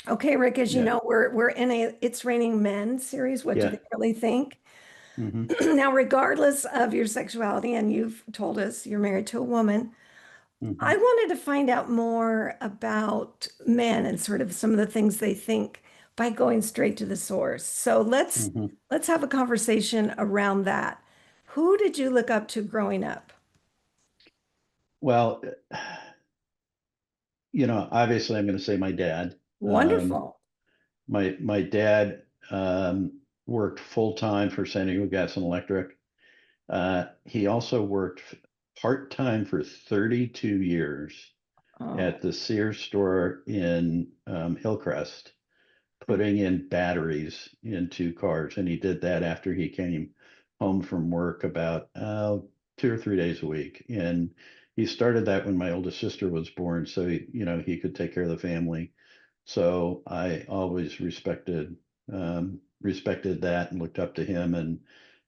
Okay, Rick, as you Yeah. know, we're in a It's Raining Men series. What do Yeah. they really think? Hmm. Now, regardless of your sexuality, and you've told us you're married to a woman, Hmm. I wanted to find out more about men and sort of some of the things they think by going straight to the source. So Hmm. let's have a conversation around that. Who did you look up to growing up? Well, obviously I'm going to say my dad. Wonderful. My dad worked full time for San Diego Gas and Electric. He also worked part time for 32 years Oh, at the Sears store in Hillcrest, putting in batteries into cars. And he did that after he came home from work about 2 or 3 days a week. And he started that when my oldest sister was born, so he could take care of the family. So I always respected that and looked up to him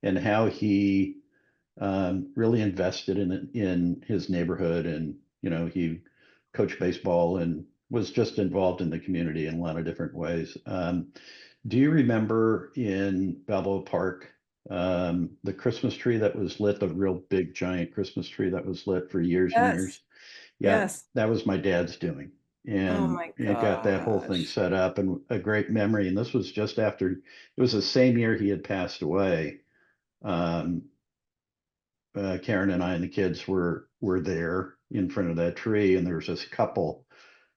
and how he really invested in his neighborhood, and he coached baseball and was just involved in the community in a lot of different ways. Do you remember in Balboa Park, the Christmas tree that was lit, the real big giant Christmas tree that was lit for years and yes, years? Yeah, yes. that was my dad's doing. Oh And my it got that whole thing gosh. set up and a great memory. And this was just after, it was the same year he had passed away. Um, Karen and I and the kids were there in front of that tree, and there was this couple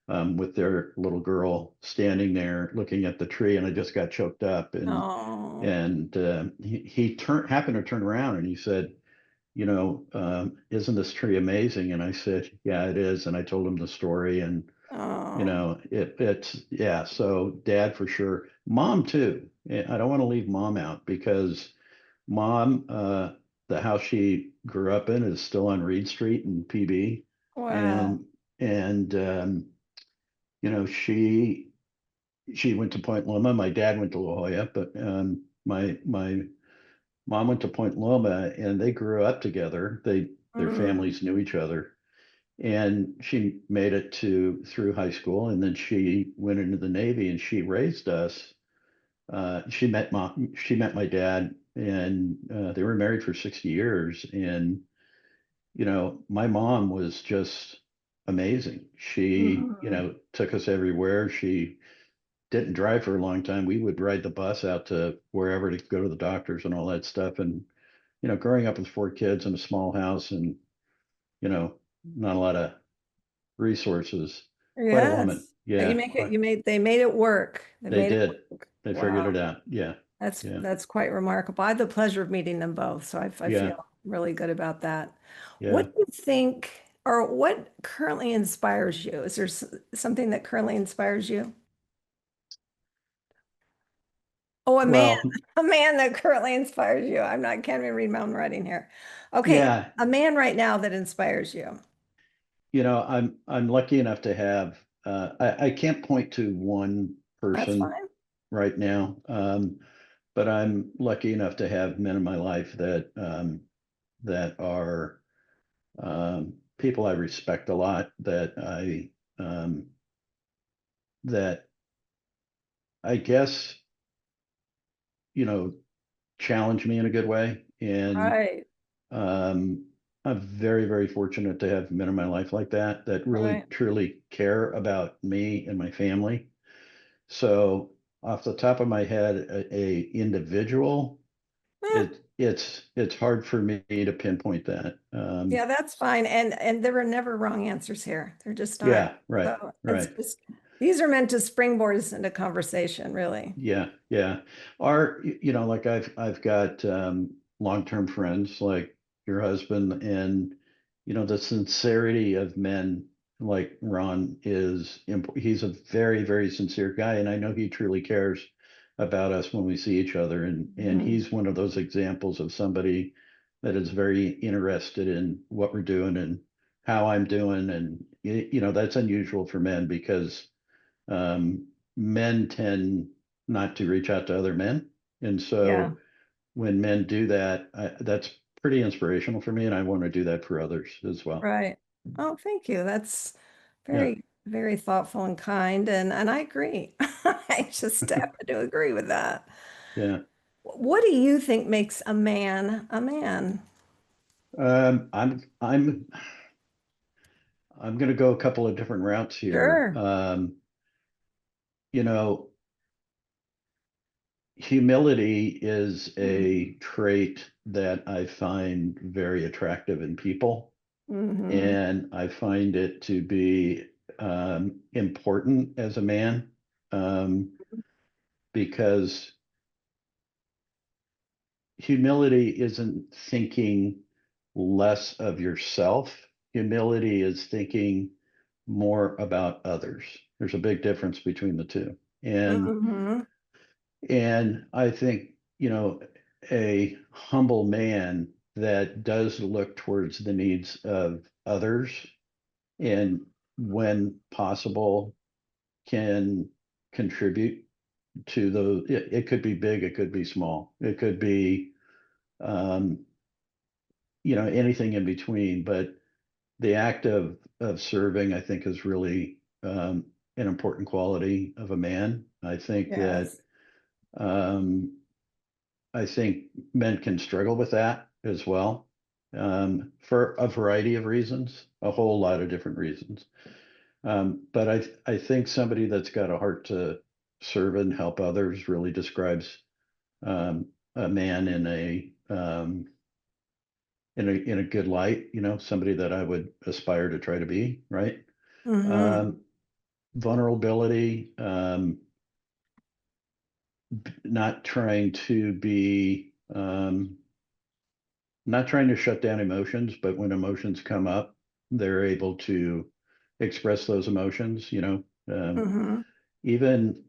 with their little girl standing there looking at the tree, and I just got choked up. And Oh, and he happened to turn around and he said, isn't this tree amazing? And I said, yeah, it is. And I told him the story, and oh, it's yeah. So dad for sure, mom too. I don't want to leave mom out because mom, the house she grew up in is still on Reed Street in PB, wow. and she went to Point Loma. My dad went to La Jolla, but my mom went to Point Loma, and they grew up together. Their Mm, families knew each other, and she made it to through high school, and then she went into the Navy, and she raised us. She met my dad, and they were married for 60 years. And my mom was just amazing. She mm. took us everywhere. She didn't drive for a long time. We would ride the bus out to wherever to go to the doctors and all that stuff. And growing up with four kids in a small house and not a lot of resources. Quite a woman. Yes. You Yeah, make it, they made it work. They they made it did. work. They figured it Wow. out. Yeah, That's yeah, that's quite remarkable. I had the pleasure of meeting them both, so I yeah, feel really good about that. What yeah. do you think, or what currently inspires you? Is there something that currently inspires you? Oh, Well, a man that currently inspires you. Can't even read my own writing here. Okay, yeah. a man right now that inspires you. I'm lucky enough to have. I can't point to one That's person fine. right now, but I'm lucky enough to have men in my life that are people I respect a lot. That I guess you know challenge me in a good way. And Right, um, I'm very, very fortunate to have men in my life like that really right. truly care about me and my family. So off the top of my head, a individual, Eh, it's hard for me to pinpoint that. yeah, that's fine. And there are never wrong answers here. There just aren't. Yeah, right, So it's right. just these are meant to springboard us into conversation, really. Yeah, yeah. Or like I've got long-term friends like your husband, and the sincerity of men like Ron is he's a very, very sincere guy, and I know he truly cares about us when we see each other, and Mhm. he's one of those examples of somebody that is very interested in what we're doing and how I'm doing. And that's unusual for men because men tend not to reach out to other men. And Yeah, so when men do that, that's pretty inspirational for me. And I want to do that for others as well. right. Oh, thank you. That's Yeah. very Very thoughtful and kind, and I agree. I just happen to agree with that. Yeah. What do you think makes a man a man? I'm going to go a couple of different routes here. Sure. You know, humility is a trait that I find very attractive in people, Mm-hmm. and I find it to be important as a man, um, because humility isn't thinking less of yourself. Humility is thinking more about others. There's a big difference between the two. Mm-hmm. And I think, a humble man that does look towards the needs of others and when possible can contribute to it could be big, it could be small, it could be um, anything in between, but the act of serving, I think, is really an important quality of a man. Yes. Um, I think men can struggle with that as well, for a variety of reasons, a whole lot of different reasons. But I think somebody that's got a heart to serve and help others really describes a man in a good light. Somebody that I would aspire to try to be. Right. Mm-hmm. Um, Vulnerability, not trying to be not trying to shut down emotions, but when emotions come up, they're able to express those emotions. Mm-hmm. Even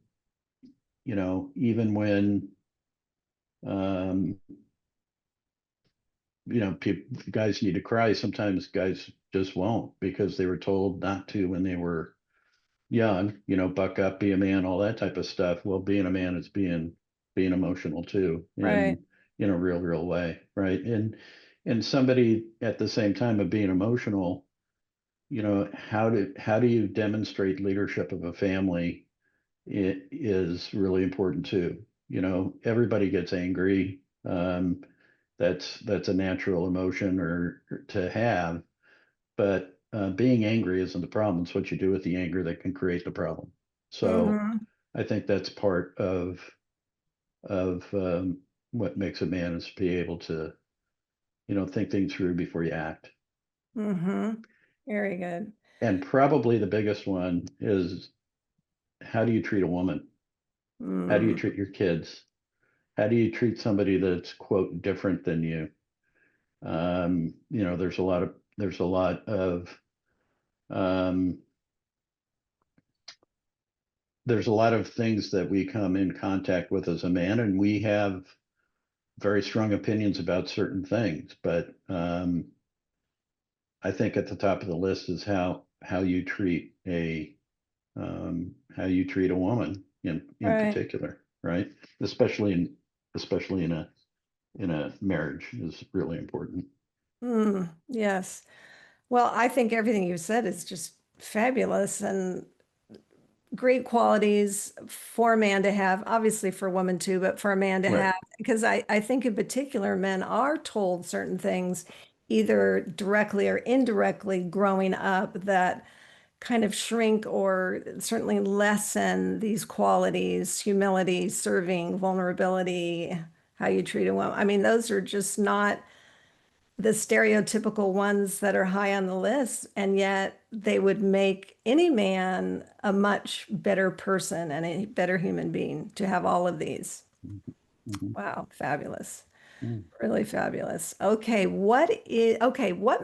even when um, guys need to cry, sometimes guys just won't because they were told not to when they were young. Buck up, be a man, all that type of stuff. Well, being a man is being emotional too, Right. in a real way, right? And somebody at the same time of being emotional, how do you demonstrate leadership of a family? It is really important too. Everybody gets angry. That's a natural emotion or to have, but being angry isn't the problem. It's what you do with the anger that can create the problem. So Mm-hmm. I think that's part of what makes a man is to be able to think things through before you act. Mm-hmm. Very good. And probably the biggest one is, how do you treat a woman? How do you Mm. treat your kids? How do you treat somebody that's quote different than you? There's a lot of um, there's a lot of things that we come in contact with as a man, and we have very strong opinions about certain things. But I think at the top of the list is how you treat a woman in Right. particular, right? Especially in a marriage is really important. Mm. Yes. Well, I think everything you said is just fabulous and great qualities for a man to have, obviously for a woman too, but for a man to Right. have, because I think in particular, men are told certain things, either directly or indirectly growing up, that kind of shrink or certainly lessen these qualities, humility, serving, vulnerability, how you treat a woman. I mean, those are just not the stereotypical ones that are high on the list, and yet they would make any man a much better person and a better human being to have all of these. Mhm. Wow, fabulous. Mhm. Really fabulous. Okay, what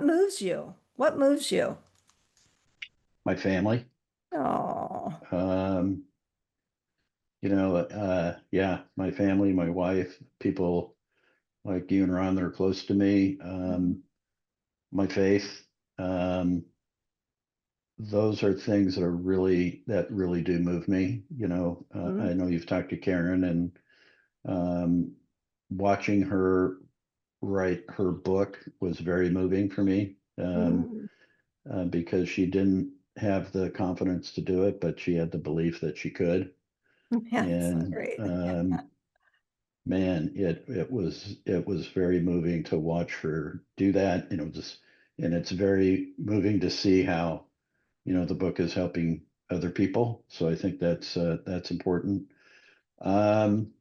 moves you? What moves you? My family. Oh. Um, yeah, my family, my wife, people like you and Ron that are close to me, my faith. Um, those are things that really do move me. I Mhm. know you've talked to Karen, and um, watching her write her book was very moving for me, Mhm. because she didn't. have the confidence to do it, but she had the belief that she could. Yeah, so And great. man, it was very moving to watch her do that. And it's very moving to see how, the book is helping other people. So I think that's important. Um,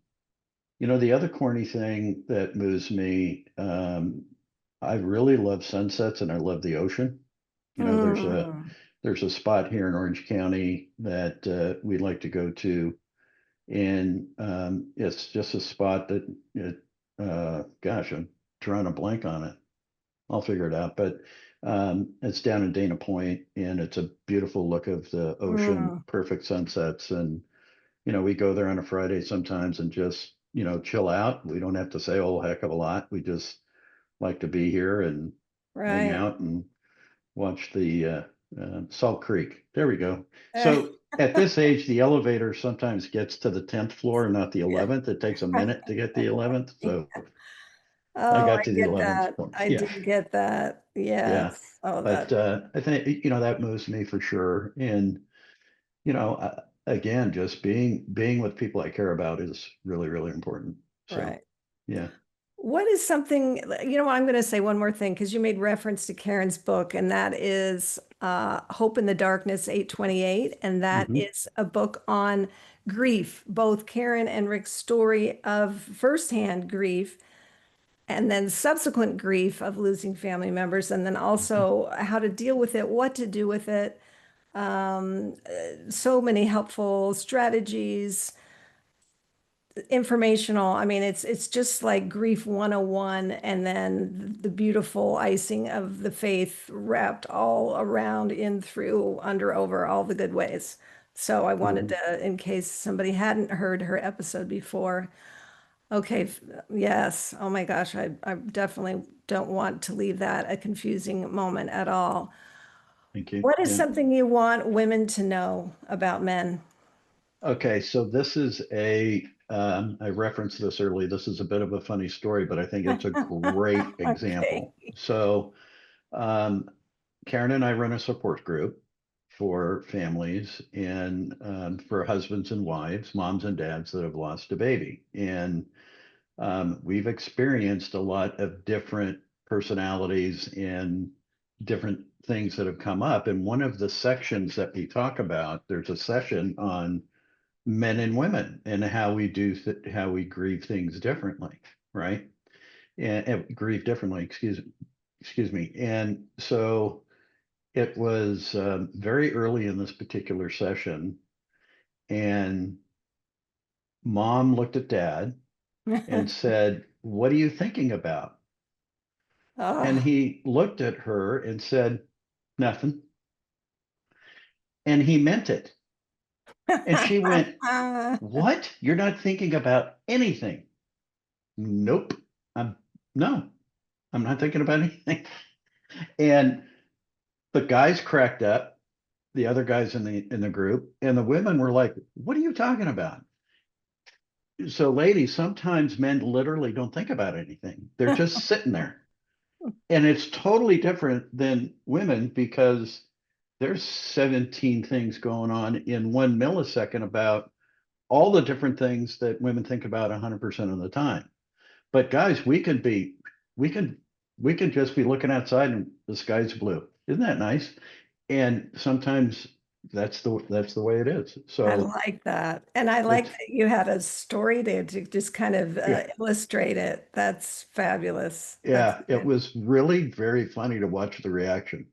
the other corny thing that moves me, I really love sunsets and I love the ocean. You know, there's a Mm, there's a spot here in Orange County that we like to go to, and it's just a spot that gosh, I'm drawing a blank on it. I'll figure it out, but it's down in Dana Point, and it's a beautiful look of the ocean, mm, perfect sunsets, and we go there on a Friday sometimes and just chill out. We don't have to say a whole heck of a lot. We just like to be here and hang right. out and watch the Salt Creek. There we go. So at this age, the elevator sometimes gets to the 10th floor and not the Yeah. 11th. It takes a minute to get the 11th. So I Oh, got I to the get 11th that. floor. I do Yeah. get that. Yeah. Yes. Oh, But that. I think, that moves me for sure. And, again, just being with people I care about is really, really important. So, Right. yeah. What is something, what, I'm going to say one more thing because you made reference to Karen's book, and that is Hope in the Darkness 828. And that Hmm. is a book on grief, both Karen and Rick's story of firsthand grief and then subsequent grief of losing family members, and then Hmm. also how to deal with it, what to do with it. So many helpful strategies, informational. I mean, it's just like grief 101, and then the beautiful icing of the faith wrapped all around, in, through, under, over, all the good ways. So I wanted Hmm. to, in case somebody hadn't heard her episode before. Okay, yes. Oh my gosh, I definitely don't want to leave that a confusing moment at all. Thank you. What is Yeah. something you want women to know about men? Okay, so this is I referenced this earlier. This is a bit of a funny story, but I think it's a great Okay. example. So, um, Karen and I run a support group for families and for husbands and wives, moms and dads that have lost a baby. And we've experienced a lot of different personalities and different things that have come up. And one of the sections that we talk about, there's a session on men and women and how we grieve things differently, right? And grieve differently, excuse me. And so it was very early in this particular session, and mom looked at dad and said, "What are you thinking about?" And Oh. he looked at her and said, "Nothing." And he meant it. And she went, "What? You're not thinking about anything?" Nope. I'm no, I'm not thinking about anything. And the guys cracked up, the other guys in the group, and the women were like, "What are you talking about?" So, ladies, sometimes men literally don't think about anything. They're just sitting there. And it's totally different than women because there's 17 things going on in 1 millisecond about all the different things that women think about 100% of the time. But guys, we can we can just be looking outside and the sky's blue. Isn't that nice? And sometimes that's the way it is. I So like that. And I like it's that you had a story to just kind of yeah, illustrate it. That's fabulous. That's yeah, it good. was really very funny to watch the reaction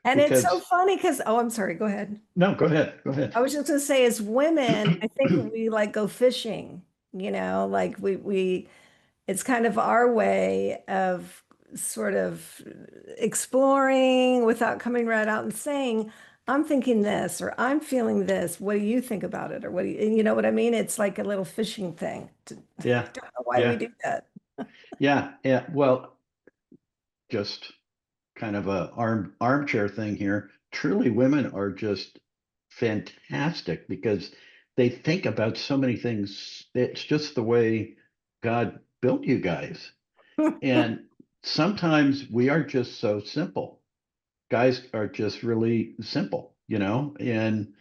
And it's so because funny because, oh, I'm sorry, go ahead. no, go ahead, go ahead. I was just gonna say, as women, I think we like go fishing, like it's kind of our way of sort of exploring without coming right out and saying, I'm thinking this, or I'm feeling this. What do you think about it? Or what do you know what I mean? It's like a little fishing thing. I Yeah, don't know why we yeah, do that. yeah, yeah. Well, just kind of a armchair thing here. Truly, women are just fantastic because they think about so many things. It's just the way God built you guys. And sometimes we are just so simple. Guys are just really simple. and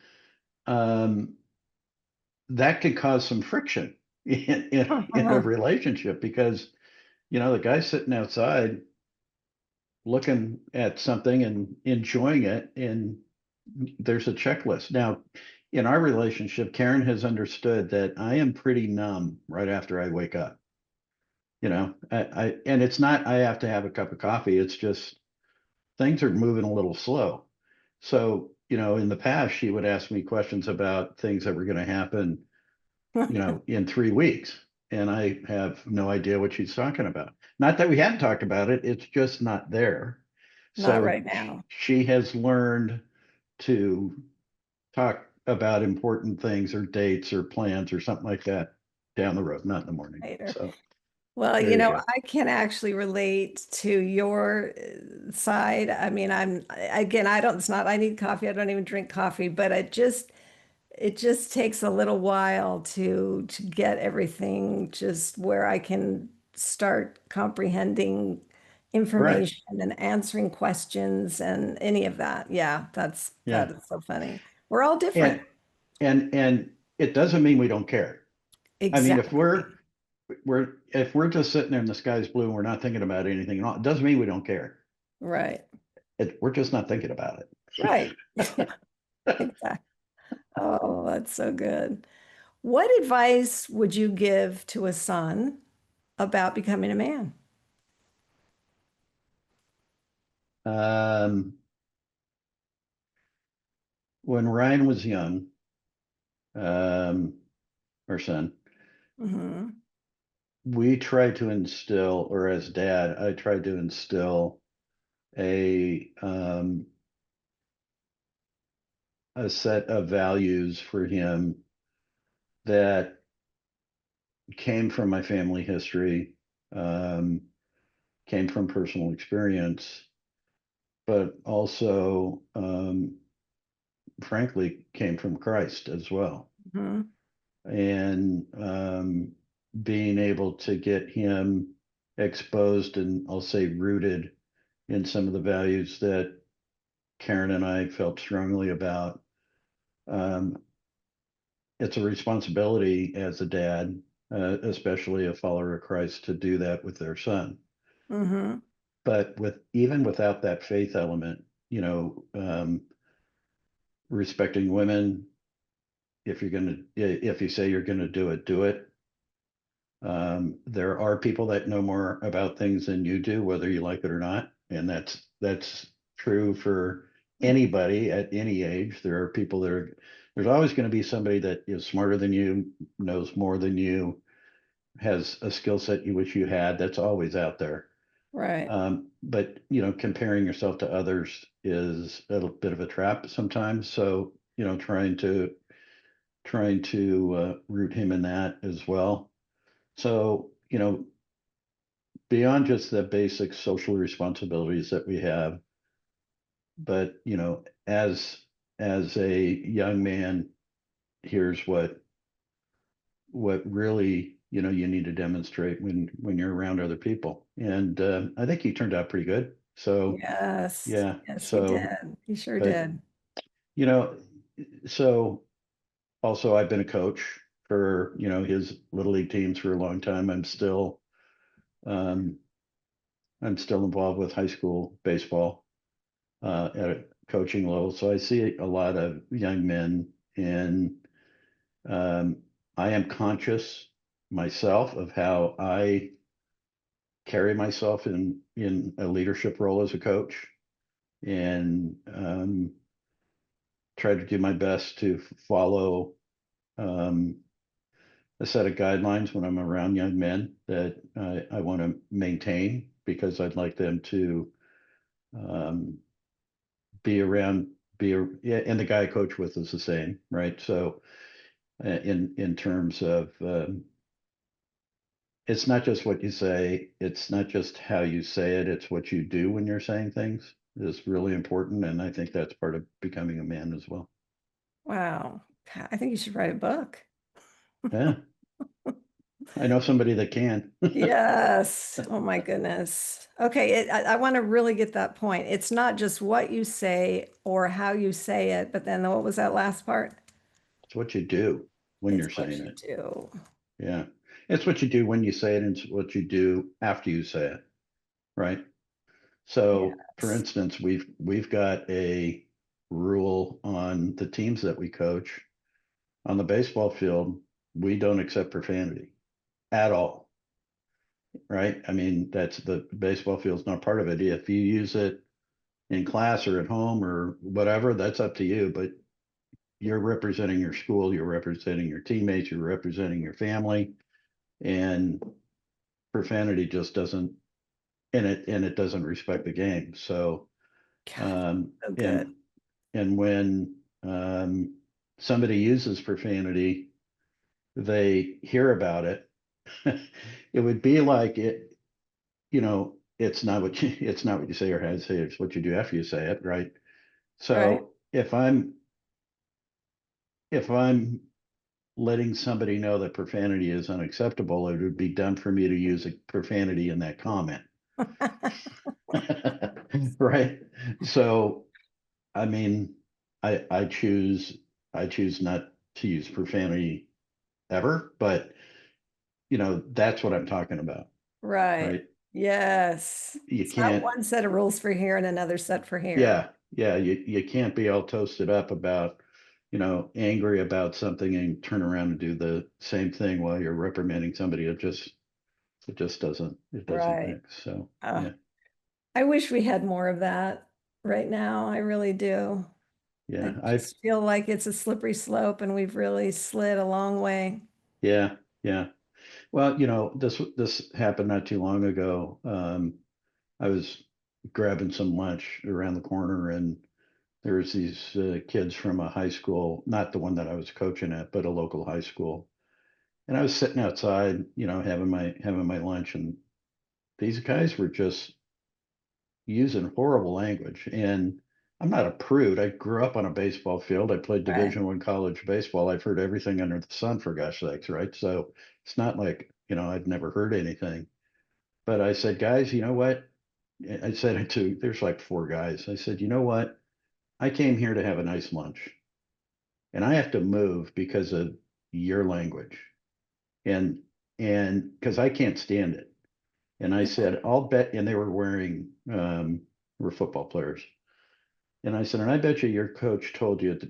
um, that could cause some friction in a relationship because, the guy's sitting outside looking at something and enjoying it, and there's a checklist. Now, in our relationship, Karen has understood that I am pretty numb right after I wake up. And it's not I have to have a cup of coffee. It's just things are moving a little slow. So, in the past, she would ask me questions about things that were going to happen, in 3 weeks. And I have no idea what she's talking about. Not that we hadn't talked about it, it's just not there. Not So right now. she has learned to talk about important things or dates or plans or something like that down the road, not in the morning. Later. So Well, there you go. I can actually relate to your side. I mean, again, I don't, it's not, I need coffee. I don't even drink coffee, but it just takes a little while to get everything just where I can start comprehending Right. information and answering questions and any of that. Yeah, Yeah. that is so funny. We're all different. And and it doesn't mean we don't care. I mean, if Exactly. we're just sitting there and the sky's blue and we're not thinking about anything at all, it doesn't mean we don't care. Right. We're just not thinking about it. Right. Exactly. Oh, that's so good. What advice would you give to a son about becoming a man? um, when Ryan was young, um, our son, Hmm. we tried to instill, or as dad, I tried to instill a a set of values for him that came from my family history, um, came from personal experience, but also, frankly, came from Christ as well. Hmm. And being able to get him exposed and I'll say rooted in some of the values that Karen and I felt strongly about. Um, it's a responsibility as a dad, especially a follower of Christ, to do that with their son. Hmm. But even without that faith element, respecting women, if you say you're gonna do it, do it. There are people that know more about things than you do, whether you like it or not, and that's true for anybody at any age. There are people that are. There's always going to be somebody that is smarter than you, knows more than you, has a skill set you wish you had. That's always out there. Right. But comparing yourself to others is a little bit of a trap sometimes. So trying to root him in that as well. So beyond just the basic social responsibilities that we have, but as a young man, here's what really you need to demonstrate when you're around other people. And I think he turned out pretty good. So Yes. yeah. Yes, he did. So, He sure but did. you know, so also I've been a coach for his little league teams for a long time. Um, I'm still involved with high school baseball at a coaching level. So I see a lot of young men, and um, I am conscious myself of how I carry myself in a leadership role as a coach, and try to do my best to follow um, a set of guidelines when I'm around young men that I want to maintain because I'd like them to um, be around, yeah, and the guy I coach with is the same, right? So in terms of it's not just what you say, it's not just how you say it, it's what you do when you're saying things is really important, and I think that's part of becoming a man as well. Wow. I think you should write a book. Yeah, I know somebody that can. Yes. Oh my goodness. Okay, I want to really get that point. It's not just what you say or how you say it, but then what was that last part? It's what you do when It's you're saying what you it. do. Yeah. It's what you do when you say it, and it's what you do after you say it, right? So, for Yes. instance, we've got a rule on the teams that we coach on the baseball field. We don't accept profanity at all, right? I mean, that's the baseball field's not part of it. If you use it in class or at home or whatever, that's up to you. But you're representing your school, you're representing your teammates, you're representing your family, and profanity just doesn't and it doesn't respect the game. So God, um, so good. and and when somebody uses profanity, they hear about it. It would be like it, it's not what you say or how you say it, it's what you do after you say it, right? Right. So if I'm letting somebody know that profanity is unacceptable, it would be done for me to use a profanity in that comment. Right? So, I mean, I choose not to use profanity ever, but that's what I'm talking about, Right. right? Yes. You It's not can't, one set of rules for here and another set for here. yeah, you can't be all toasted up about, angry about something and turn around and do the same thing while you're reprimanding somebody. It doesn't Right. mix. So, Uh, yeah, I wish we had more of that right now. I really do. I yeah, just feel like it's a slippery slope and we've really slid a long way. yeah, yeah. Well, this happened not too long ago. I was grabbing some lunch around the corner, and there was these kids from a high school, not the one that I was coaching at, but a local high school. And I was sitting outside, having my lunch, and these guys were just using horrible language. And I'm not a prude. I grew up on a baseball field. I played Right. Division I college baseball. I've heard everything under the sun, for gosh sakes, right? So it's not like, I'd never heard anything. But I said, guys, you know what? I said it to, there's like four guys. I said, you know what? I came here to have a nice lunch, and I have to move because of your language. And because I can't stand it. And I said, I'll bet, and they were football players. And I said, and I bet you your coach told you at the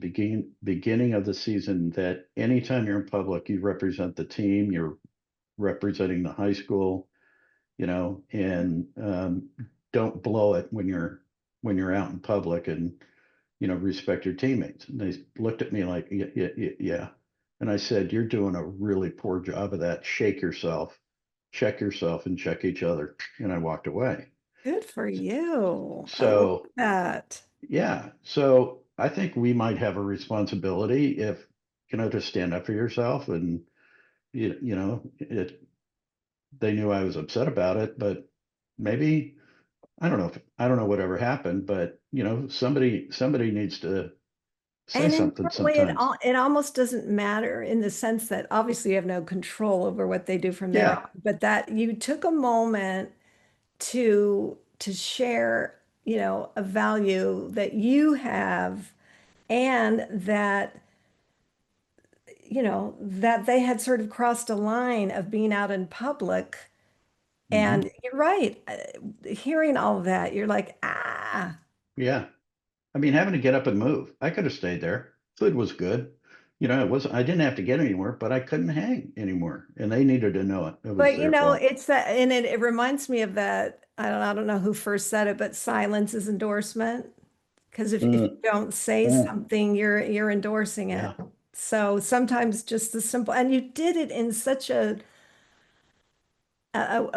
beginning of the season that anytime you're in public, you represent the team, you're representing the high school, and don't blow it when you're out in public, and respect your teammates. And they looked at me like, yeah, yeah, yeah, yeah. And I said, you're doing a really poor job of that. Shake yourself, check yourself, and check each other. And I walked away. Good for you. I love So that. yeah, so I think we might have a responsibility if to stand up for yourself, and they knew I was upset about it, but maybe I don't know whatever happened, but somebody needs to say And in something some way, sometimes. it almost doesn't matter in the sense that obviously you have no control over what they do from there Yeah. on, but that you took a moment to share, a value that you have and that, that they had sort of crossed a line of being out in public. Hmm. And you're right. Hearing all of that, you're like, ah. Yeah. I mean, having to get up and move. I could have stayed there. Food was good. I didn't have to get anywhere, but I couldn't hang anymore. And they needed to know it. It was But their fault. it's that, and it reminds me of that. I don't know who first said it, but silence is endorsement. Because if you Mm, don't say mm, something, you're endorsing it. yeah. So sometimes just the simple, and you did it in such a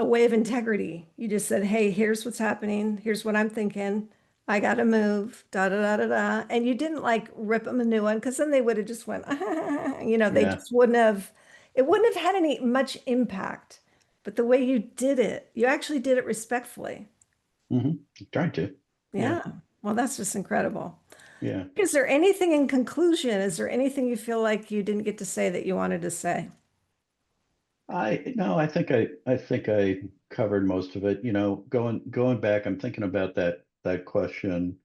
way of integrity. You just said, "Hey, here's what's happening. Here's what I'm thinking. I gotta move." Da da da da da. And you didn't like rip them a new one because then they would have just went, they Yeah. just wouldn't have. It wouldn't have had any much impact. But the way you did it, you actually did it respectfully. Hmm. Tried to. Yeah. Yeah. Well, that's just incredible. Yeah. Is there anything in conclusion? Is there anything you feel like you didn't get to say that you wanted to say? I no, I think I covered most of it. You know, going back, I'm thinking about that question.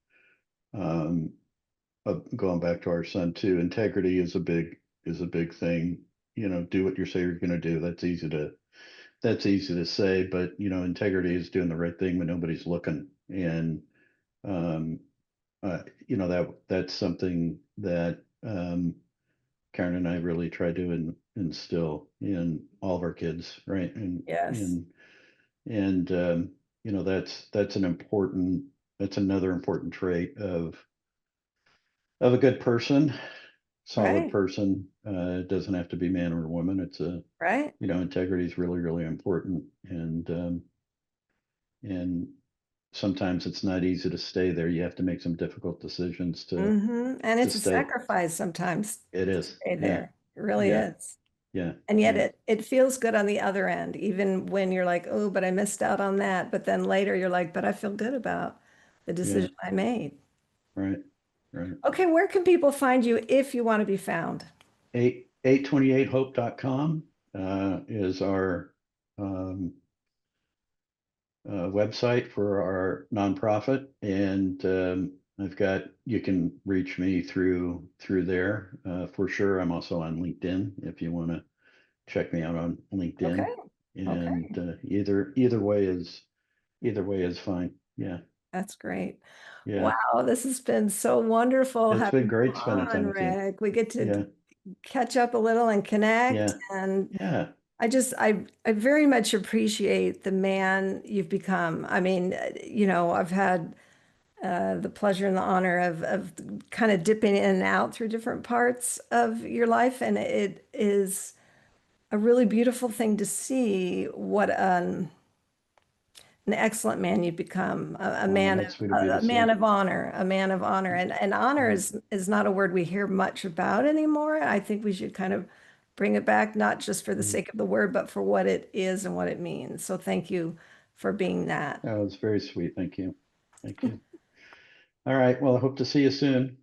Um, going back to our son too. Integrity is a big thing. You know, do what you say you're going to do. That's easy to say, but you know, integrity is doing the right thing when nobody's looking. And um, you know that's something that Karen and I really try to instill in all of our kids, right? Yes. And you know that's an important that's another important trait of a good person, solid Right. person. It doesn't have to be man or woman. It's a Right. you know integrity is really important, and sometimes it's not easy to stay there. You have to make some difficult decisions And to it's a stay. sacrifice sometimes It to is, stay yeah, there. It really yeah, is. yeah, And yet yeah, it feels good on the other end, even when you're like, oh, but I missed out on that. But then later you're like, but I feel good about the yeah, decision I made. right, right. Okay, where can people find you if you want to be found? 828hope.com is our um, website for our nonprofit, and I've got you can reach me through there for sure. I'm also on LinkedIn if you want to check me out on LinkedIn, Okay. and Okay. either way is fine. Yeah, That's great. yeah. Wow, this has been so wonderful It's been having you great spending time on, with you. Rick. We get to Yeah, catch up a little and connect. yeah, And yeah. I very much appreciate the man you've become. I mean, I've had the pleasure and the honor of kind of dipping in and out through different parts of your life, and it is a really beautiful thing to see what an excellent man you've become, Oh, that's sweet of you to a man say. of honor, a man of honor, and honor Mm, is not a word we hear much about anymore. I think we should kind of bring it back, not just for the mm. sake of the word, but for what it is and what it means. So thank you for being that. Oh, it's very sweet. Thank you. Thank you. All right. Well, I hope to see you soon.